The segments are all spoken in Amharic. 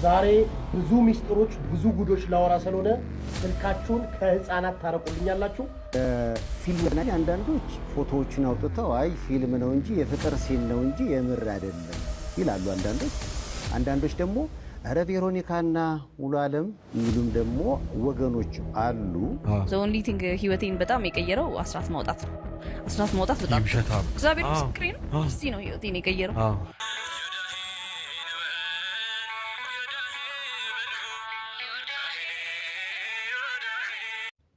ዛሬ ብዙ ሚስጥሮች ብዙ ጉዶች ላወራ ስለሆነ ስልካችሁን ከህፃናት ታረቁልኛላችሁ። ፊልም ላይ አንዳንዶች ፎቶዎችን አውጥተው አይ ፊልም ነው እንጂ የፍቅር ሲን ነው እንጂ የምር አይደለም ይላሉ። አንዳንዶች ደግሞ አረ ቬሮኒካና ሙሉ ዓለም የሚሉም ደግሞ ወገኖች አሉ። ኦንሊ ቲንግ ህይወቴን በጣም የቀየረው አስራት ማውጣት ነው። አስራት ማውጣት በጣም እግዚአብሔር ምስክሬ ነው። እዚህ ነው ህይወቴን የቀየረው።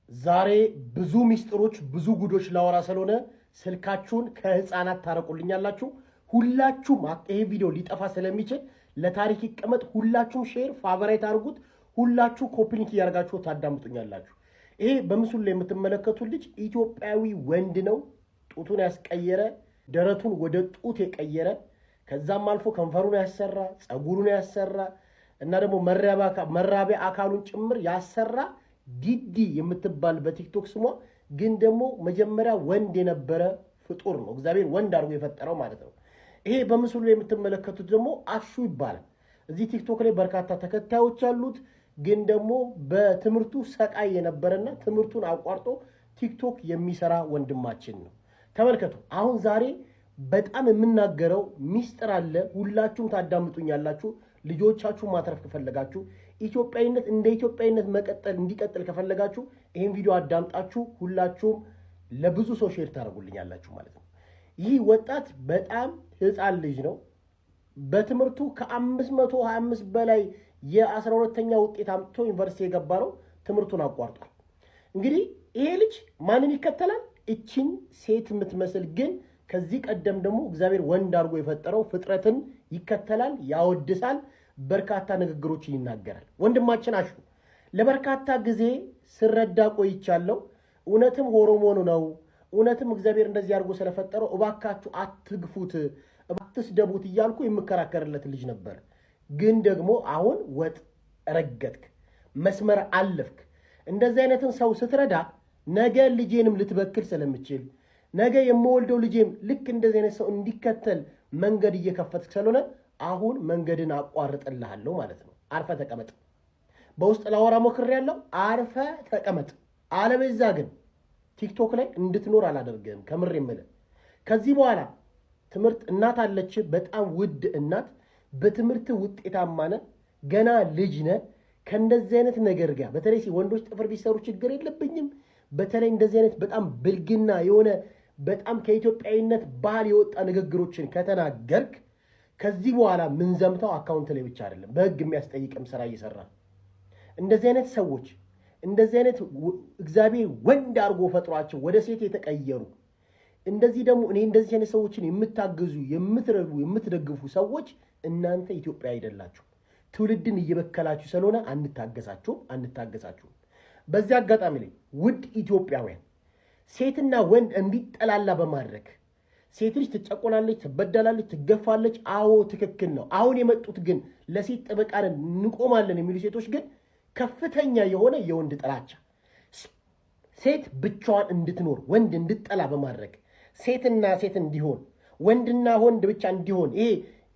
ዛሬ ብዙ ሚስጥሮች ብዙ ጉዶች ላወራ ስለሆነ ስልካችሁን ከህፃናት ታረቁልኛላችሁ። ሁላችሁም ይሄ ቪዲዮ ሊጠፋ ስለሚችል ለታሪክ ይቀመጥ። ሁላችሁም ሼር ፋቨራይት አድርጉት። ሁላችሁ ኮፒ ሊንክ እያደረጋችሁ ታዳምጡኛላችሁ። ይሄ በምስሉ ላይ የምትመለከቱት ልጅ ኢትዮጵያዊ ወንድ ነው። ጡቱን ያስቀየረ፣ ደረቱን ወደ ጡት የቀየረ፣ ከዛም አልፎ ከንፈሩን ያሰራ፣ ጸጉሩን ያሰራ እና ደግሞ መራቢያ አካሉን ጭምር ያሰራ ዲዲ የምትባል በቲክቶክ ስሟ ግን ደግሞ መጀመሪያ ወንድ የነበረ ፍጡር ነው። እግዚአብሔር ወንድ አድርጎ የፈጠረው ማለት ነው። ይሄ በምስሉ ላይ የምትመለከቱት ደግሞ አሹ ይባላል። እዚህ ቲክቶክ ላይ በርካታ ተከታዮች አሉት። ግን ደግሞ በትምህርቱ ሰቃይ የነበረና ትምህርቱን አቋርጦ ቲክቶክ የሚሰራ ወንድማችን ነው። ተመልከቱ። አሁን ዛሬ በጣም የምናገረው ሚስጥር አለ። ሁላችሁም ታዳምጡኛላችሁ። ልጆቻችሁ ማትረፍ ከፈለጋችሁ ኢትዮጵያዊነት እንደ ኢትዮጵያዊነት እንዲቀጥል ከፈለጋችሁ ይሄን ቪዲዮ አዳምጣችሁ ሁላችሁም ለብዙ ሰው ሼር ታደርጉልኛላችሁ ማለት ነው። ይህ ወጣት በጣም ህፃን ልጅ ነው። በትምህርቱ ከ525 በላይ የ12ኛ ውጤት አምጥቶ ዩኒቨርሲቲ የገባ ነው። ትምህርቱን አቋርጧል። እንግዲህ ይሄ ልጅ ማንን ይከተላል? እቺን ሴት የምትመስል ግን ከዚህ ቀደም ደግሞ እግዚአብሔር ወንድ አድርጎ የፈጠረው ፍጥረትን ይከተላል፣ ያወድሳል፣ በርካታ ንግግሮችን ይናገራል። ወንድማችን አሹ ለበርካታ ጊዜ ስረዳ ቆይቻለሁ። እውነትም ሆርሞኑ ነው፣ እውነትም እግዚአብሔር እንደዚህ አድርጎ ስለፈጠረው እባካችሁ አትግፉት፣ አትስደቡት እያልኩ የምከራከርለት ልጅ ነበር። ግን ደግሞ አሁን ወጥ ረገጥክ፣ መስመር አለፍክ። እንደዚህ አይነትን ሰው ስትረዳ ነገ ልጄንም ልትበክል ስለምችል ነገ የምወልደው ልጄም ልክ እንደዚህ አይነት ሰው እንዲከተል መንገድ እየከፈትክ ስለሆነ አሁን መንገድን አቋርጥልሃለሁ ማለት ነው። አርፈ ተቀመጥ። በውስጥ ላወራ ሞክሬያለሁ። አርፈ ተቀመጥ። አለበዛ ግን ቲክቶክ ላይ እንድትኖር አላደርግህም። ከምር የምልህ ከዚህ በኋላ ትምህርት እናት አለች፣ በጣም ውድ እናት። በትምህርት ውጤታማ ነህ፣ ገና ልጅ ነህ። ከእንደዚህ አይነት ነገር ጋር በተለይ ወንዶች ጥፍር ቢሰሩ ችግር የለብኝም። በተለይ እንደዚህ አይነት በጣም ብልግና የሆነ በጣም ከኢትዮጵያዊነት ባህል የወጣ ንግግሮችን ከተናገርክ ከዚህ በኋላ ምን ዘምተው አካውንት ላይ ብቻ አይደለም በህግ የሚያስጠይቅም ስራ እየሰራ እንደዚህ አይነት ሰዎች እንደዚህ አይነት እግዚአብሔር ወንድ አድርጎ ፈጥሯቸው ወደ ሴት የተቀየሩ እንደዚህ ደግሞ እኔ እንደዚህ አይነት ሰዎችን የምታገዙ የምትረዱ የምትደግፉ ሰዎች እናንተ ኢትዮጵያ አይደላችሁ። ትውልድን እየበከላችሁ ስለሆነ አንታገሳችሁ። በዚህ አጋጣሚ ላይ ውድ ኢትዮጵያውያን ሴትና ወንድ እንዲጠላላ በማድረግ ሴት ልጅ ትጨቆናለች፣ ትበደላለች፣ ትገፋለች። አዎ ትክክል ነው። አሁን የመጡት ግን ለሴት ጥበቃ እንቆማለን የሚሉ ሴቶች ግን ከፍተኛ የሆነ የወንድ ጥላቻ፣ ሴት ብቻዋን እንድትኖር ወንድ እንድጠላ በማድረግ ሴትና ሴት እንዲሆን ወንድና ወንድ ብቻ እንዲሆን ይሄ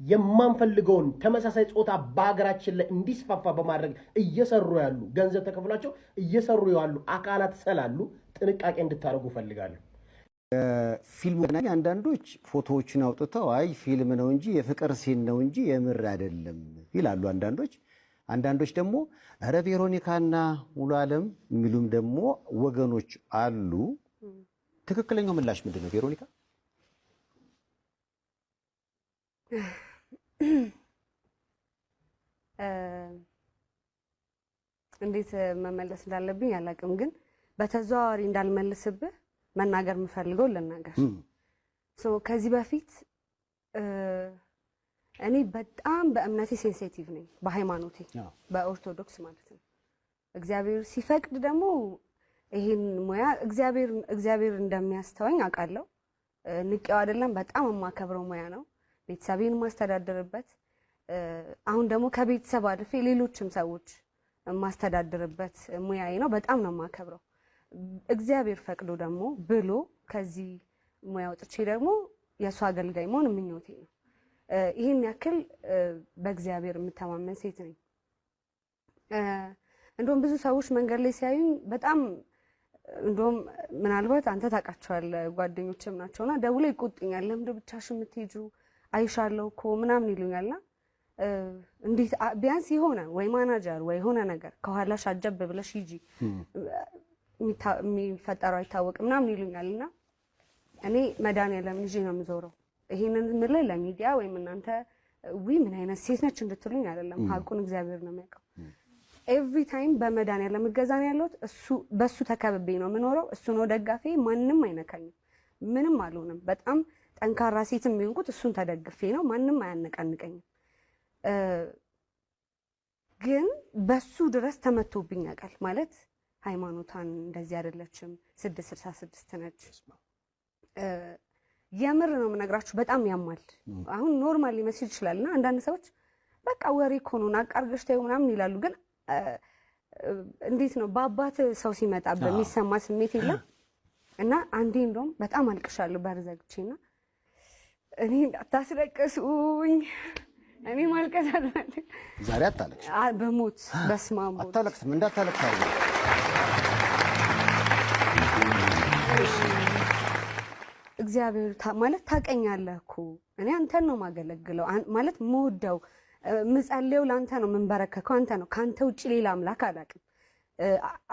የማንፈልገውን ተመሳሳይ ጾታ በሀገራችን ላይ እንዲስፋፋ በማድረግ እየሰሩ ያሉ ገንዘብ ተከፍሏቸው እየሰሩ ያሉ አካላት ስላሉ ጥንቃቄ እንድታደርጉ ፈልጋለሁ። ፊልም ላይ አንዳንዶች ፎቶዎችን አውጥተው አይ ፊልም ነው እንጂ የፍቅር ሲን ነው እንጂ የምር አይደለም ይላሉ። አንዳንዶች ደግሞ አረ ቬሮኒካና ሙሉ ዓለም የሚሉም ደግሞ ወገኖች አሉ። ትክክለኛው ምላሽ ምንድን ነው ቬሮኒካ? እንዴት መመለስ እንዳለብኝ አላውቅም፣ ግን በተዘዋዋሪ እንዳልመልስብህ መናገር የምፈልገው ልናገር። ከዚህ በፊት እኔ በጣም በእምነቴ ሴንሲቲቭ ነኝ፣ በሃይማኖቴ በኦርቶዶክስ ማለት ነው። እግዚአብሔር ሲፈቅድ ደግሞ ይሄን ሙያ እግዚአብሔር እንደሚያስተወኝ አውቃለሁ። ንቄው አይደለም፣ በጣም የማከብረው ሙያ ነው። ቤተሰቤን ማስተዳደርበት፣ አሁን ደግሞ ከቤተሰብ አልፌ ሌሎችም ሰዎች ማስተዳደርበት ሙያዬ ነው። በጣም ነው የማከብረው። እግዚአብሔር ፈቅዶ ደግሞ ብሎ ከዚህ ሙያ ወጥቼ ደግሞ የእሱ አገልጋይ መሆን ምኞቴ ነው። ይሄን ያክል በእግዚአብሔር የምተማመን ሴት ነኝ። እንደውም ብዙ ሰዎች መንገድ ላይ ሲያዩኝ በጣም እንደውም ምናልባት አንተ ታውቃቸዋለህ ጓደኞችም ናቸውና ደውለው ይቆጡኛል። ለምንድን ብቻሽን የምትሄጂው አይሻለሁ እኮ ምናምን ይሉኛልና እንዴት ቢያንስ የሆነ ወይ ማናጀር ወይ የሆነ ነገር ከኋላሽ አጀብ ብለሽ ሂጂ የሚፈጠረው አይታወቅም ምናምን ይሉኛልና እኔ መድኃኒዓለም ይዤ ነው የምዞረው። ይሄንን የምልህ ለሚዲያ ወይም እናንተ ምን አይነት ሴት ነች እንድትሉኝ አይደለም። ሀቁን እግዚአብሔር ነው የሚያውቀው። ኤቭሪ ታይም በመድኃኒዓለም እገዛ ነው ያለሁት። በሱ ተከብቤ ነው የምኖረው። እሱ ነው ደጋፊ። ማንም አይነካኝም፣ ምንም አልሆንም። በጣም ጠንካራ ሴትም የሚሆንኩት እሱን ተደግፌ ነው። ማንም አያነቃንቀኝም። ግን በሱ ድረስ ተመቶብኝ ያውቃል። ማለት ሃይማኖቷን እንደዚህ አይደለችም 666 ነች። የምር ነው የምነግራችሁ። በጣም ያማል። አሁን ኖርማል ሊመስል ይችላልና አንዳንድ ሰዎች በቃ ወሬ እኮ ነው አቃርገሽ ተይው ምናምን ይላሉ። ግን እንዴት ነው በአባት ሰው ሲመጣ በሚሰማ ስሜት የለም። እና አንዴ እንደውም በጣም አልቅሻለሁ በርዘግቼና እኔ እንዳታስለቅሱኝ እኔ ማልቀስ አልፈልግም። ዛሬ አታለቅሽ በሞት በስማም አታለቅስም። እንዳታለቅሽ እግዚአብሔር ማለት ታውቀኛለህ እኮ እኔ አንተን ነው የማገለግለው ማለት የምወደው ምጸልየው ለአንተ ነው የምንበረከከው አንተ ነው። ከአንተ ውጭ ሌላ አምላክ አላውቅም።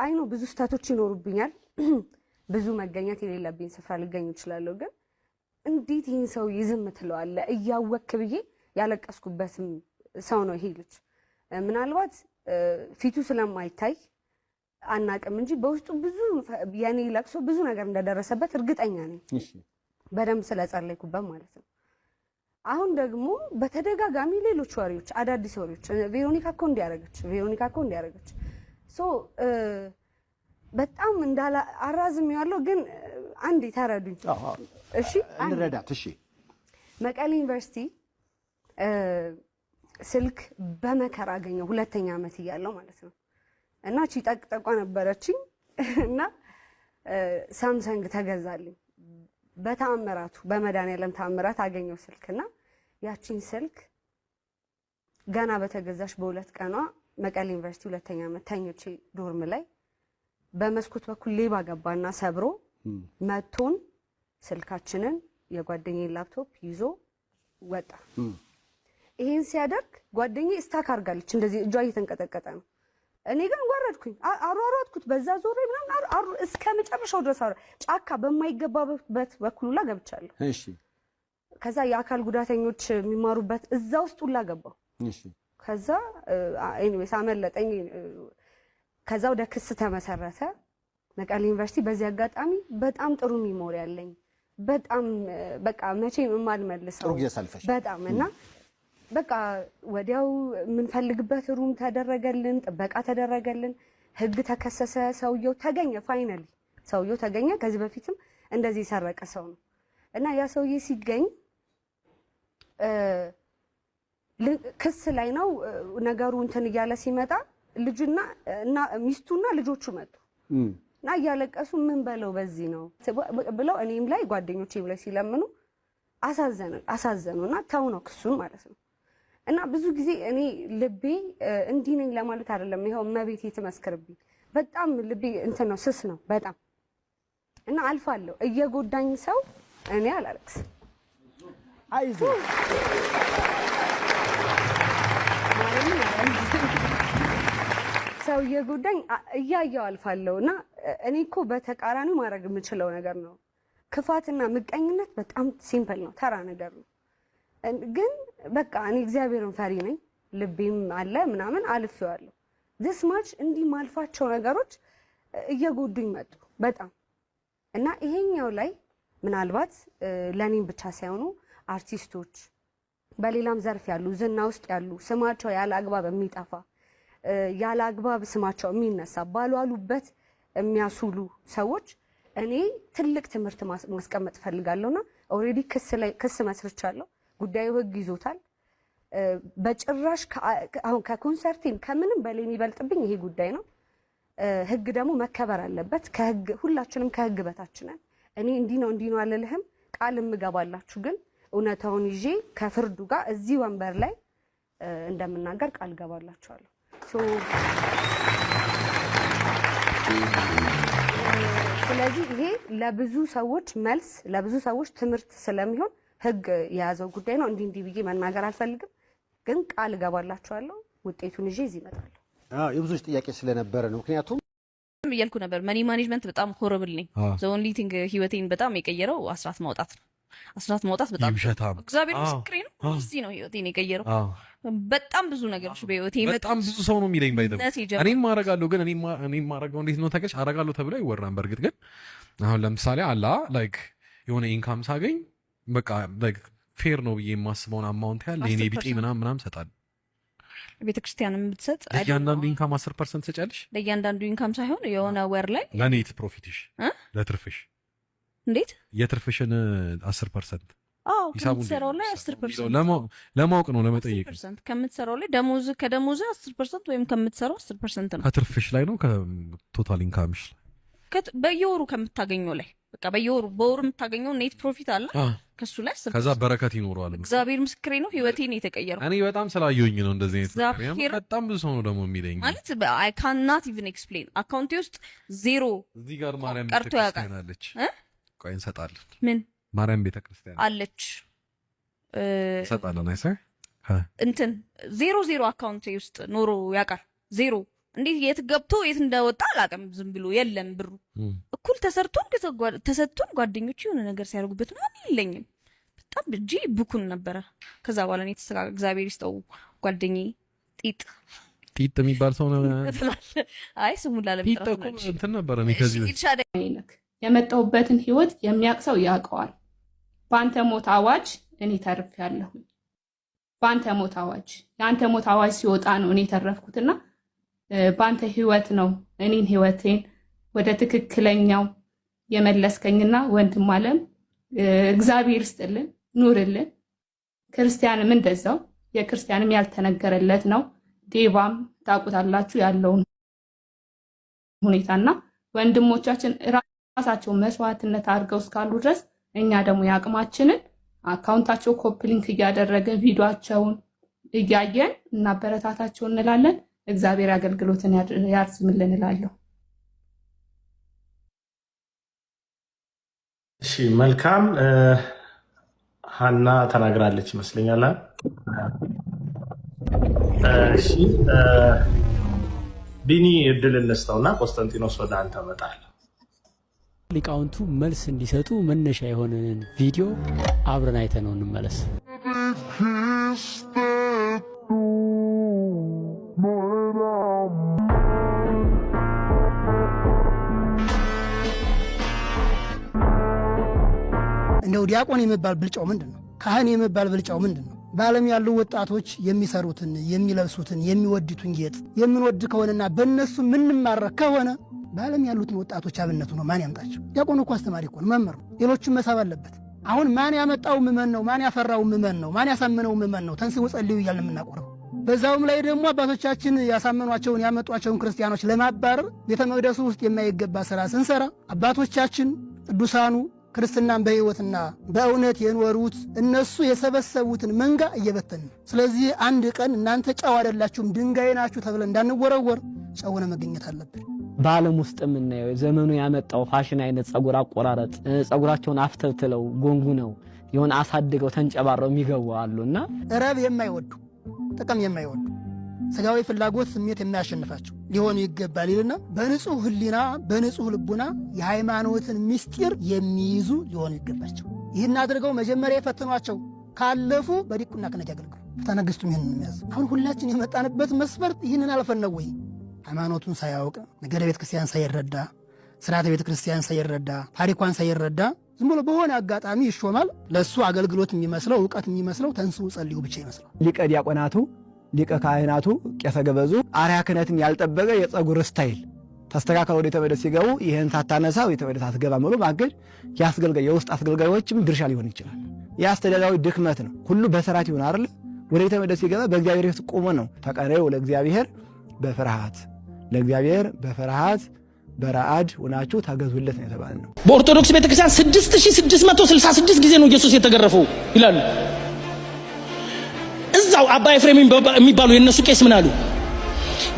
አይኖ ብዙ ስህተቶች ይኖሩብኛል። ብዙ መገኘት የሌለብኝ ስፍራ ልገኝ እችላለሁ። ግን እንዴት ይህን ሰው ዝም ትለዋለህ እያወክ ብዬ ያለቀስኩበትም ሰው ነው ይሄ ልጅ። ምናልባት ፊቱ ስለማይታይ አናቅም እንጂ በውስጡ ብዙ የኔ ለቅሶ ብዙ ነገር እንደደረሰበት እርግጠኛ ነኝ። በደንብ ስለጸለይኩበት ማለት ነው። አሁን ደግሞ በተደጋጋሚ ሌሎች ወሬዎች፣ አዳዲስ ወሬዎች ቬሮኒካ እኮ እንዲያረገች በጣም እንዳላ አራዝም ያለው ግን አንዴ ተረዱኝ። እሺ እንረዳት። እሺ መቀሌ ዩኒቨርሲቲ ስልክ በመከራ አገኘው 2ኛ ዓመት እያለው ማለት ነው። እና እቺ ጠቅጠቋ ነበረችኝ እና ሳምሰንግ ተገዛልኝ። በተአምራቱ በመድኃኒዓለም ተአምራት አገኘው ስልክና ያቺን ስልክ ገና በተገዛሽ በ2 ቀኗ መቀሌ ዩኒቨርሲቲ 2ኛ ዓመት ተኝቼ ዶርም ላይ በመስኮት በኩል ሌባ ገባና ሰብሮ መቶን ስልካችንን የጓደኛዬን ላፕቶፕ ይዞ ወጣ። ይሄን ሲያደርግ ጓደኛዬ ስታክ አርጋለች፣ እንደዚህ እጇ እየተንቀጠቀጠ ነው። እኔ ግን ወረድኩኝ፣ አሯሯጥኩት በዛ ዞሬ ምናምን እስከ መጨረሻው ድረስ ጫካ በማይገባበት በኩል ሁላ ገብቻለሁ። እሺ ከዛ የአካል ጉዳተኞች የሚማሩበት እዛ ውስጥ ሁላ ገባው። እሺ ከዛ ኤኒዌይስ አመለጠኝ። ከዛ ወደ ክስ ተመሰረተ መቀሌ ዩኒቨርሲቲ። በዚህ አጋጣሚ በጣም ጥሩ ሚሞሪ አለኝ። በጣም በቃ መቼም የማልመልሰው ጥሩ ጊዜ ሳልፈሽ በጣም እና በቃ ወዲያው የምንፈልግበት ሩም ተደረገልን፣ ጥበቃ ተደረገልን፣ ህግ ተከሰሰ፣ ሰውየው ተገኘ። ፋይናሊ ሰውየው ተገኘ። ከዚህ በፊትም እንደዚህ የሰረቀ ሰው ነው እና ያ ሰውዬ ሲገኝ ክስ ላይ ነው ነገሩ። እንትን እያለ ሲመጣ ልጅና እና ሚስቱና ልጆቹ መጡ እና እያለቀሱ ምን በለው በዚህ ነው ብለው እኔም ላይ ጓደኞቼም ላይ ሲለምኑ አሳዘኑና ተው ነው ክሱን ማለት ነው። እና ብዙ ጊዜ እኔ ልቤ እንዲህ ነኝ ለማለት አይደለም። ይሄው እመቤቴ ትመስክርብኝ። በጣም ልቤ እንትን ነው፣ ስስ ነው በጣም እና አልፋለሁ። እየጎዳኝ ሰው እኔ አላለቅስ። አይዞ ሰው እየጎዳኝ እያየው አልፋለሁ። እና እኔ እኮ በተቃራኒው ማድረግ የምችለው ነገር ነው። ክፋትና ምቀኝነት በጣም ሲምፕል ነው፣ ተራ ነገር ነው። ግን በቃ እኔ እግዚአብሔርን ፈሪ ነኝ፣ ልቤም አለ ምናምን አልፌዋለሁ። this much እንዲህ ማልፋቸው ነገሮች እየጎዱኝ መጡ በጣም። እና ይሄኛው ላይ ምናልባት ለኔም ብቻ ሳይሆኑ አርቲስቶች በሌላም ዘርፍ ያሉ ዝና ውስጥ ያሉ ስማቸው ያለ አግባብ የሚጠፋ ያለ አግባብ ስማቸው የሚነሳ ባሏሉበት የሚያሱሉ ሰዎች እኔ ትልቅ ትምህርት ማስቀመጥ ፈልጋለሁና ኦሬዲ ክስ መስርቻለሁ። ጉዳዩ ህግ ይዞታል። በጭራሽ አሁን ከኮንሰርቲን ከምንም በላይ የሚበልጥብኝ ይሄ ጉዳይ ነው። ህግ ደግሞ መከበር አለበት። ከህግ ሁላችንም ከህግ በታች ነን። እኔ እንዲህ ነው አልልህም፣ ቃል እምገባላችሁ ግን እውነታውን ይዤ ከፍርዱ ጋር እዚህ ወንበር ላይ እንደምናገር ቃል ገባላችኋለሁ። ስለዚህ ይሄ ለብዙ ሰዎች መልስ ለብዙ ሰዎች ትምህርት ስለሚሆን ህግ የያዘው ጉዳይ ነው። እንዲህ ብዬ መናገር አልፈልግም፣ ግን ቃል እገባላችኋለሁ ውጤቱን ይዤ እዚህ እመጣለሁ። የብዙዎች ጥያቄ ስለነበረ ነው። ምክንያቱም እያልኩ ነበር መኒ ማኔጅመንት በጣም ሆረብል ነኝ። ዘ ኦንሊ ቲንግ ህይወቴን በጣም የቀየረው አስራት ማውጣት ነው። አስራት ማውጣት በጣም እግዚአብሔር ምስክሬ ነው። እዚህ ነው ህይወቴን የቀየረው። በጣም ብዙ ነገሮች በህይወቴ በጣም ብዙ ሰው ነው የሚለኝ ባይደም እኔም ማረጋለሁ፣ ግን እኔም ማረጋው እንዴት ነው ታውቂያለሽ? አረጋለሁ ተብሎ አይወራም። በእርግጥ ግን አሁን ለምሳሌ አላ ላይክ የሆነ ኢንካም ሳገኝ በቃ ላይክ ፌር ነው ብዬ የማስበውን አማውንት ያለ የኔ ቢጤ ምናምን ሰጣል። ቤተክርስቲያን የምትሰጥ ለእያንዳንዱ ኢንካም 10% ትሰጫለሽ። ለእያንዳንዱ ኢንካም ሳይሆን የሆነ ወር ላይ ለኔት ፕሮፊትሽ ለትርፍሽ። እንዴት የትርፍሽን 10%? አዎ ከምትሰራው ላይ 10% ለማወቅ ነው ለመጠየቅ። ከምትሰራው ላይ ከደሞዝ 10% ወይም ከምትሰራው 10% ነው። ከትርፍሽ ላይ ነው ከቶታል ኢንካምሽ በየወሩ ከምታገኘው ላይ በቃ በወሩ የምታገኘው ኔት ፕሮፊት አለ። ከሱ ላይ ከዛ በረከት ይኖረዋል። እግዚአብሔር ምስክሬ ነው ህይወቴን የተቀየረው። እኔ በጣም ስላየሁኝ ነው እንደዚህ አይነት በጣም ብዙ ሰው ነው ደግሞ የሚለኝ ማለት I cannot even explain። አካውንቴ ውስጥ ዜሮ እዚህ ጋር ማርያም ቀርቶ ያውቃል። ቆይ እንሰጣለን። ምን ማርያም ቤተክርስቲያን አለች እንሰጣለን። አይሰ እንትን ዜሮ አካውንቴ ውስጥ ኖሮ ያውቃል። ዜሮ እንዴት የት ገብቶ የት እንደወጣ አላውቅም። ዝም ብሎ የለም ብሩ እኩል ተሰጥቶን ጓደኞች የሆነ ነገር ሲያደርጉበት ነው የለኝም። በጣም እጂ ብኩን ነበረ። ከዛ በኋላ ነው የተስተካከለ። እግዚአብሔር ይስጠው ጓደኛዬ ጢጥ የሚባል ሰው ነው። አይ ስሙን ላለመጥራት ነው እንትን ነበር። እኔ ከዚህ የመጣሁበትን ህይወት የሚያውቅ ሰው ያውቀዋል። በአንተ ሞት አዋጅ እኔ ተርፌያለሁ። በአንተ ሞት አዋጅ የአንተ ሞት አዋጅ ሲወጣ ነው እኔ ተረፍኩትና በአንተ ህይወት ነው እኔን ህይወቴን ወደ ትክክለኛው የመለስከኝና ወንድም አለም እግዚአብሔር ይስጥልን፣ ኑርልን። ክርስቲያንም እንደዛው የክርስቲያንም ያልተነገረለት ነው። ዴቫም ታውቁታላችሁ ያለውን ሁኔታና ወንድሞቻችን ራሳቸው መስዋዕትነት አድርገው እስካሉ ድረስ እኛ ደግሞ የአቅማችንን አካውንታቸው ኮፕሊንክ እያደረገን ቪዲዮአቸውን እያየን እናበረታታቸው እንላለን። እግዚአብሔር አገልግሎትን ያርዝምልን እላለሁ። እሺ መልካም። ሀና ተናግራለች ይመስለኛል። እሺ ቢኒ እድል እንስጠውና ቆስጠንጢኖስ ወደ አንተ እመጣለሁ። ሊቃውንቱ መልስ እንዲሰጡ መነሻ የሆነን ቪዲዮ አብረን አይተነው እንመለስ። እንደው ዲያቆን የመባል ብልጫው ምንድን ነው? ካህን የመባል ብልጫው ምንድን ነው? በዓለም ያሉ ወጣቶች የሚሰሩትን የሚለብሱትን የሚወዱትን ጌጥ የምንወድ ከሆነና በእነሱ ምንማረክ ከሆነ በዓለም ያሉትን ወጣቶች አብነቱ ነው ማን ያምጣቸው? ዲያቆን እኮ አስተማሪ እኮ ነው፣ መምህር ነው። ሌሎቹም መሳብ አለበት። አሁን ማን ያመጣው ምመን ነው? ማን ያፈራው ምመን ነው? ማን ያሳመነው ምመን ነው? ተንሥኡ ጸልዩ እያልን የምናቆረው። በዛውም ላይ ደግሞ አባቶቻችን ያሳመኗቸውን ያመጧቸውን ክርስቲያኖች ለማባረር ቤተ መቅደሱ ውስጥ የማይገባ ስራ ስንሰራ አባቶቻችን ቅዱሳኑ ክርስትናን በሕይወትና በእውነት የኖሩት እነሱ የሰበሰቡትን መንጋ እየበተን ነው። ስለዚህ አንድ ቀን እናንተ ጨው አይደላችሁም ድንጋይ ናችሁ ተብለን እንዳንወረወር ጨው ሆነ መገኘት አለብን። በዓለም ውስጥ የምናየው ዘመኑ ያመጣው ፋሽን አይነት ጸጉር አቆራረጥ፣ ጸጉራቸውን አፍተልትለው ጎንጉነው የሆነ አሳድገው ተንጨባረው የሚገቡ አሉና ረብ የማይወዱ ጥቅም የማይወዱ ስጋዊ ፍላጎት ስሜት የሚያሸንፋቸው ሊሆኑ ይገባል ይልና በንጹህ ሕሊና በንጹህ ልቡና የሃይማኖትን ምስጢር የሚይዙ ሊሆኑ ይገባቸው። ይህን አድርገው መጀመሪያ የፈተኗቸው ካለፉ በዲቁና ክህነት ያገልግሉ። ፍትሐ ነገሥቱም ይህንን የሚያዝ አሁን ሁላችን የመጣንበት መስፈርት ይህንን አልፈን ነው ወይ? ሃይማኖቱን ሳያውቅ ነገደ ቤተ ክርስቲያን ሳይረዳ ስርዓተ ቤተ ክርስቲያን ሳይረዳ ታሪኳን ሳይረዳ ዝም ብሎ በሆነ አጋጣሚ ይሾማል። ለእሱ አገልግሎት የሚመስለው እውቀት የሚመስለው ተንሥኡ ጸልዩ ብቻ ይመስላል። ሊቀ ዲያቆናቱ ሊቀ ካህናቱ ቄሰ ገበዙ አርያ ክህነትን ያልጠበቀ የጸጉር ስታይል ተስተካከለ ወደ ቤተ መቅደስ ሲገቡ ይህን ሳታነሳ ቤተ መቅደስ አትገባም ብሎ ማገድ የውስጥ አስገልጋዮችም ድርሻ ሊሆን ይችላል። የአስተዳዳሪ ድክመት ነው። ሁሉ በስርዓት ይሆን አይደል? ወደ ቤተ መቅደስ ሲገባ በእግዚአብሔር ፊት ቆሞ ነው ተቀረዩ ለእግዚአብሔር በፍርሃት ለእግዚአብሔር በፍርሃት በረአድ ሆናችሁ ታገዙለት ነው የተባለ ነው። በኦርቶዶክስ ቤተክርስቲያን 6666 ጊዜ ነው ኢየሱስ የተገረፈው ይላሉ። እዛው አባ ኤፍሬም የሚባሉ የነሱ ቄስ ምን አሉ?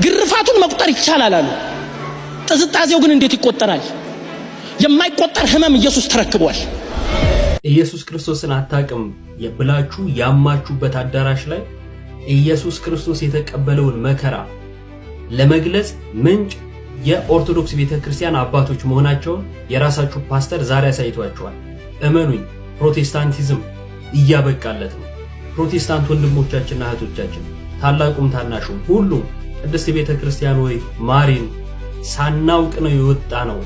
ግርፋቱን መቁጠር ይቻላል አሉ። ጥዝጣዜው ግን እንዴት ይቆጠራል? የማይቆጠር ህመም ኢየሱስ ተረክቧል። ኢየሱስ ክርስቶስን አታውቅም ብላችሁ ያማችሁበት አዳራሽ ላይ ኢየሱስ ክርስቶስ የተቀበለውን መከራ ለመግለጽ ምንጭ የኦርቶዶክስ ቤተክርስቲያን አባቶች መሆናቸውን የራሳችሁ ፓስተር ዛሬ አሳይቷቸዋል። እመኑኝ፣ ፕሮቴስታንቲዝም እያበቃለት ነው። ፕሮቴስታንት ወንድሞቻችንና እህቶቻችን ታላቁም ታናሹም ሁሉም ቅድስት ቤተክርስቲያን ወይ ማሪን ሳናውቅ ነው የወጣ ነው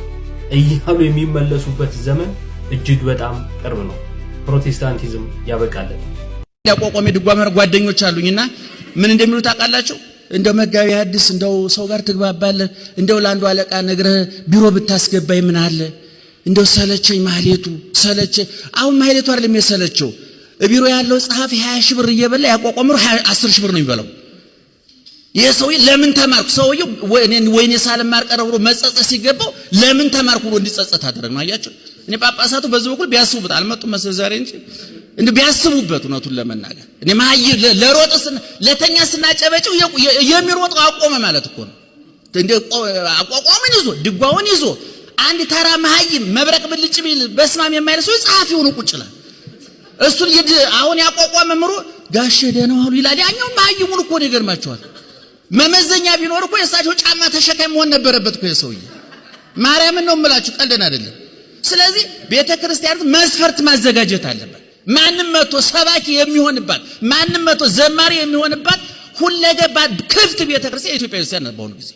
እያሉ የሚመለሱበት ዘመን እጅግ በጣም ቅርብ ነው። ፕሮቴስታንቲዝም ያበቃለት። ያቋቋመ ድጓመር ጓደኞች አሉኝና ምን እንደሚሉት ታውቃላችሁ? እንደው መጋቢ ሐዲስ እንደው ሰው ጋር ትግባባለህ፣ እንደው ለአንዱ አለቃ ነግረህ ቢሮ ብታስገባይ ምን አለ? እንደው ሰለቸኝ ማህሌቱ ሰለቸኝ። አሁን ማህሌቱ አይደለም የሰለቸው፣ ቢሮ ያለው ጸሐፊ 20 ሺህ ብር እየበላ ያቋቋመው 10 ሺህ ብር ነው የሚበላው። የሰውዬ ለምን ተማርኩ? ሰውዬው ወይኔ ሳልማር ቀረ ብሎ መጸጸት ሲገባው ለምን ተማርኩ ብሎ እንዲጸጸት አደረግ ነው። አያችሁ፣ እኔ ጳጳሳቱ በዚህ በኩል ቢያስቡበት አልመጡም መሰል ዛሬ እንጂ እንዴ ቢያስቡበት እውነቱን ለመናገር እኔ ማይ ለሮጥስ ለተኛ ስናጨበጭው የሚሮጥ አቆመ ማለት እኮ ነው። እንደ አቋቋምን ይዞ ድጓውን ይዞ አንድ ተራ መሀይም መብረቅ ብልጭ ቢል በስማም የማይለሰው ጸሐፊውን ቁጭ ይላል። እሱን አሁን ያቋቋመ ምሮ ጋሼ ደህና ዋሉ ይላል። ያኛው መሀይሙን እኮ ነው ይገርማቸዋል። መመዘኛ ቢኖር እኮ የሳቸው ጫማ ተሸካሚ መሆን ነበረበት እኮ የሰውዬ። ማርያምን ነው የምላችሁ፣ ቀልደን አይደለም። ስለዚህ ቤተክርስቲያን መስፈርት ማዘጋጀት አለበት። ማንም መቶ ሰባኪ የሚሆንባት፣ ማንም መቶ ዘማሪ የሚሆንባት ሁለገባ ክፍት ቤተክርስቲያን የኢትዮጵያ ክርስቲያን ነው በአሁኑ ጊዜ።